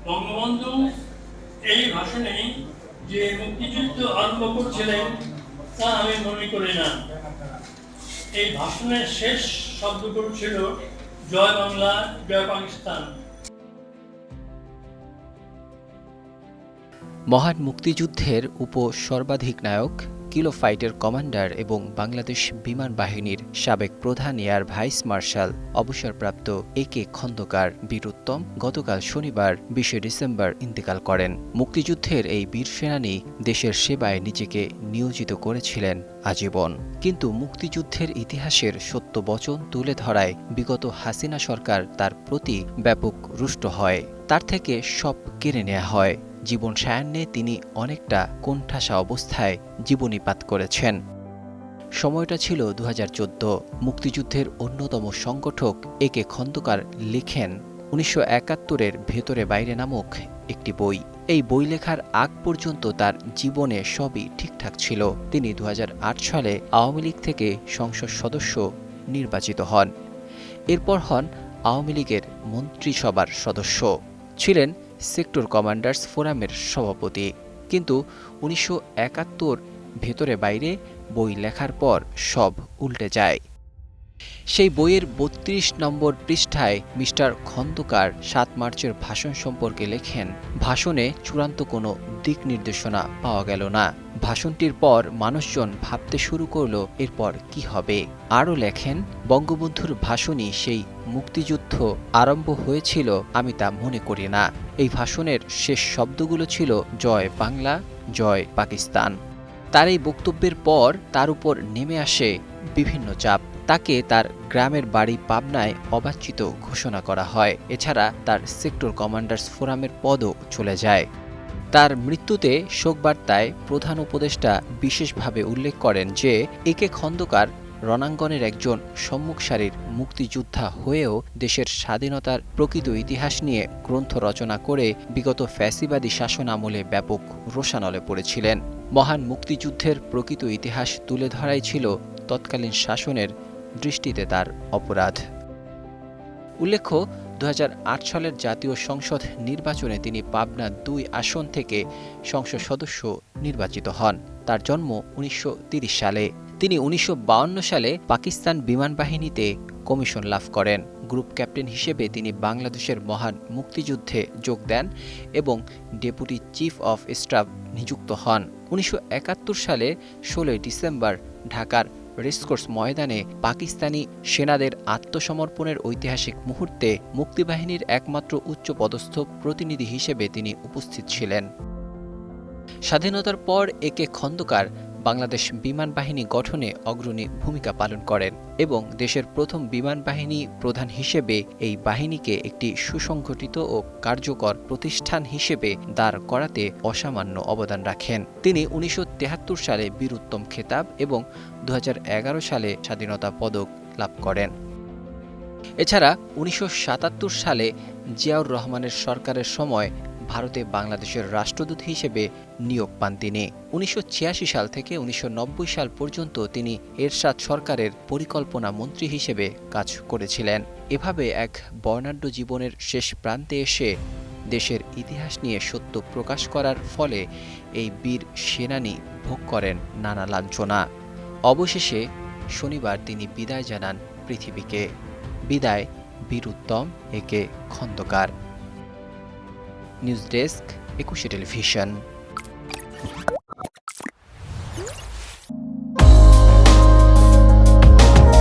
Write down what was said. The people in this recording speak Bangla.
বঙ্গবন্ধু এই ভাষণে যে মুক্তিযুদ্ধ আরম্ভ করছিলেন তা আমি মনে করি না। এই ভাষণের শেষ শব্দগুলো ছিল জয় বাংলা, জয় পাকিস্তান। মহান মুক্তিযুদ্ধের সর্বাধিক নায়ক, কিলো ফাইটার কমান্ডার এবং বাংলাদেশ বিমান বাহিনীর সাবেক প্রধান এয়ার ভাইস মার্শাল অবসরপ্রাপ্ত একে খন্দকার বীরুত্তম গতকাল শনিবার ২০ ডিসেম্বর ইন্তেকাল করেন। মুক্তিযুদ্ধের এই বীর সেনানী দেশের সেবায় নিজেকে নিয়োজিত করেছিলেন আজীবন। কিন্তু মুক্তিযুদ্ধের ইতিহাসের সত্য বচন তুলে ধরায় বিগত হাসিনা সরকার তার প্রতি ব্যাপক রুষ্ট হয়। তার থেকে সব কেড়ে নেওয়া হয়। জীবন সায়ান্নে তিনি অনেকটা কোণঠাসা অবস্থায় জীবনীপাত করেছেন। সময়টা ছিল ২০১৪। মুক্তিযুদ্ধের অন্যতম সংগঠক একে খন্দকার লিখেন ১৯৭১-এর ভেতরে বাইরে নামক একটি বই। এই বই লেখার আগ পর্যন্ত তার জীবনে সবই ঠিকঠাক ছিল। তিনি ২০০৮ সালে আওয়ামী লীগ থেকে সংসদ সদস্য নির্বাচিত হন। এরপর হন আওয়ামী লীগের মন্ত্রিসভার সদস্য, ছিলেন সেক্টর কমান্ডার্স ফোরামের সভাপতি। কিন্তু ১৯৭১ ভেতরে বাইরে বই লেখার পর সব উল্টে যায়। সেই বইয়ের ৩২ নম্বর পৃষ্ঠায় মিস্টার খন্দকার ৭ মার্চের ভাষণ সম্পর্কে লেখেন, ভাষণে চূড়ান্ত কোনো দিক নির্দেশনা পাওয়া গেল না। ভাষণটির পর মানুষজন ভাবতে শুরু করল এরপর কি হবে। আরও লেখেন, বঙ্গবন্ধুর ভাষণই সেই মুক্তিযুদ্ধ আরম্ভ হয়েছিল আমি তা মনে করি না। এই ভাষণের শেষ শব্দগুলো ছিল জয় বাংলা, জয় পাকিস্তান। তার এই বক্তব্যের পর তার উপর নেমে আসে বিভিন্ন চাপ। তাকে তার গ্রামের বাড়ি পাবনায় অবাঞ্ছিত ঘোষণা করা হয়। এছাড়া তার সেক্টর কমান্ডার্স ফোরামের পদও চলে যায়। তার মৃত্যুতে শোকবার্তায় প্রধান উপদেষ্টা বিশেষভাবে উল্লেখ করেন যে একে খন্দকার রণাঙ্গনের একজন সম্মুখ সারির মুক্তিযোদ্ধা হয়েও দেশের স্বাধীনতার প্রকৃত ইতিহাস নিয়ে গ্রন্থ রচনা করে বিগত ফ্যাসিবাদী শাসন আমলে ব্যাপক রোষানলে পড়েছিলেন। মহান মুক্তিযুদ্ধের প্রকৃত ইতিহাস তুলে ধরাই ছিল তৎকালীন শাসনের দৃষ্টিতে তার অপরাধ। উল্লেখ্য, ২০০৮ সালের জাতীয় সংসদ নির্বাচনে তিনি পাবনা ২ আসন থেকে সংসদ সদস্য নির্বাচিত হন। তার জন্ম ১৯৩০ সালে। তিনি ১৯৫২ সালে পাকিস্তান বিমান বাহিনীতে কমিশন লাভ করেন। গ্রুপ ক্যাপ্টেন হিসেবে তিনি বাংলাদেশের মহান মুক্তিযুদ্ধে যোগ দেন এবং ডেপুটি চিফ অফ স্টাফ নিযুক্ত হন। ১৯৭১ সালে ১৬ ডিসেম্বর ঢাকার রেসকোর্স ময়দানে পাকিস্তানি সেনাদের আত্মসমর্পণের ঐতিহাসিক মুহূর্তে মুক্তিবাহিনীর একমাত্র উচ্চপদস্থ প্রতিনিধি হিসেবে তিনি উপস্থিত ছিলেন। স্বাধীনতার পর একে খন্দকার বাংলাদেশ বিমান বাহিনী গঠনে অগ্রণী ভূমিকা পালন করেন এবং দেশের প্রথম বিমান বাহিনী প্রধান হিসেবে এই বাহিনীকে একটি সুসংগঠিত ও কার্যকর প্রতিষ্ঠান হিসেবে দাঁড় করাতে অসামান্য অবদান রাখেন। তিনি ১৯৭৩ সালে বীরুত্তম খেতাব এবং ২০১১ সালে স্বাধীনতা পদক লাভ করেন। এছাড়া ১৯৭৭ সালে জিয়াউর রহমানের সরকারের সময় ভারতে বাংলাদেশের রাষ্ট্রদূত হিসেবে নিয়োগ পান তিনি। ১৯৮৬ সাল থেকে ১৯৯০ সাল পর্যন্ত তিনি এরশাদ সরকারের পরিকল্পনা মন্ত্রী হিসেবে কাজ করেছিলেন। এভাবে এক বর্ণাঢ্য জীবনের শেষ প্রান্তে এসে দেশের ইতিহাস নিয়ে সত্য প্রকাশ করার ফলে এই বীর সেনানী ভোগ করেন নানা লাঞ্ছনা। অবশেষে শনিবার তিনি বিদায় জানান পৃথিবীকে। বিদায় Bir Uttam A K Khandakar. News desk, ২১ television.